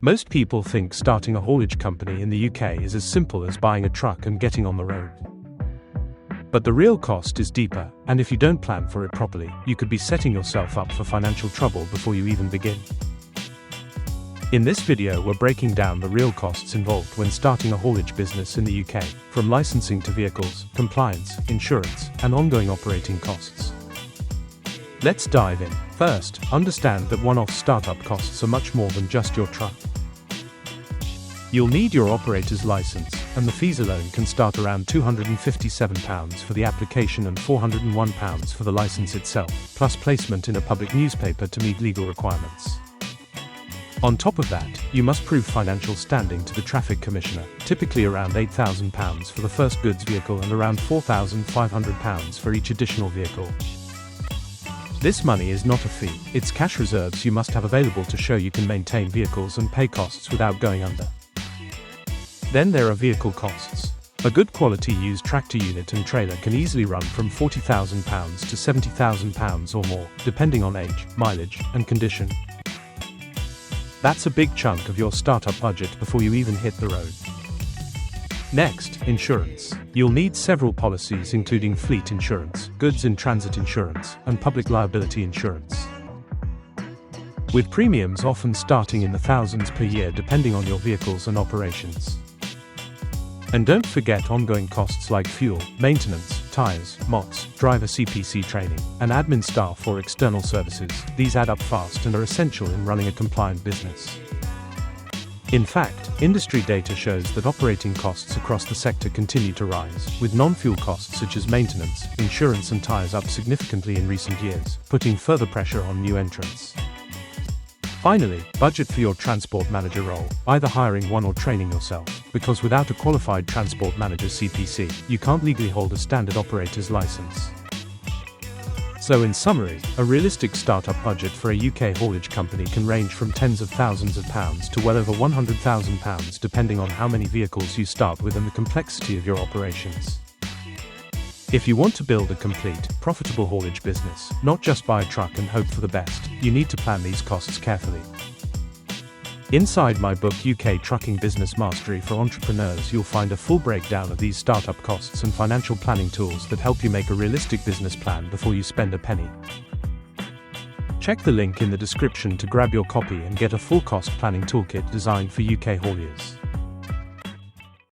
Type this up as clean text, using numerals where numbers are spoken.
Most people think starting a haulage company in the UK is as simple as buying a truck and getting on the road. But the real cost is deeper, and if you don't plan for it properly, you could be setting yourself up for financial trouble before you even begin. In this video, we're breaking down the real costs involved when starting a haulage business in the UK, from licensing to vehicles, compliance, insurance, and ongoing operating costs. Let's dive in. First, understand that one-off startup costs are much more than just your truck. You'll need your operator's license, and the fees alone can start around £257 for the application and £401 for the license itself, plus placement in a public newspaper to meet legal requirements. On top of that, you must prove financial standing to the traffic commissioner, typically around £8,000 for the first goods vehicle and around £4,500 for each additional vehicle. This money is not a fee, it's cash reserves you must have available to show you can maintain vehicles and pay costs without going under. Then there are vehicle costs. A good quality used tractor unit and trailer can easily run from £40,000 to £70,000 or more, depending on age, mileage, and condition. That's a big chunk of your startup budget before you even hit the road. Next, insurance. You'll need several policies including fleet insurance, goods in transit insurance, and public liability insurance, with premiums often starting in the thousands per year depending on your vehicles and operations. And don't forget ongoing costs like fuel, maintenance, tires, mods, driver CPC training, and admin staff or external services. These add up fast and are essential in running a compliant business. In fact, industry data shows that operating costs across the sector continue to rise, with non-fuel costs such as maintenance, insurance and tires up significantly in recent years, putting further pressure on new entrants. Finally, budget for your transport manager role, either hiring one or training yourself, because without a qualified transport manager CPC, you can't legally hold a standard operator's license. So in summary, a realistic startup budget for a UK haulage company can range from tens of thousands of pounds to well over £100,000 depending on how many vehicles you start with and the complexity of your operations. If you want to build a complete, profitable haulage business, not just buy a truck and hope for the best, you need to plan these costs carefully. Inside my book UK Trucking Business Mastery for Entrepreneurs, you'll find a full breakdown of these startup costs and financial planning tools that help you make a realistic business plan before you spend a penny. Check the link in the description to grab your copy and get a full cost planning toolkit designed for UK hauliers.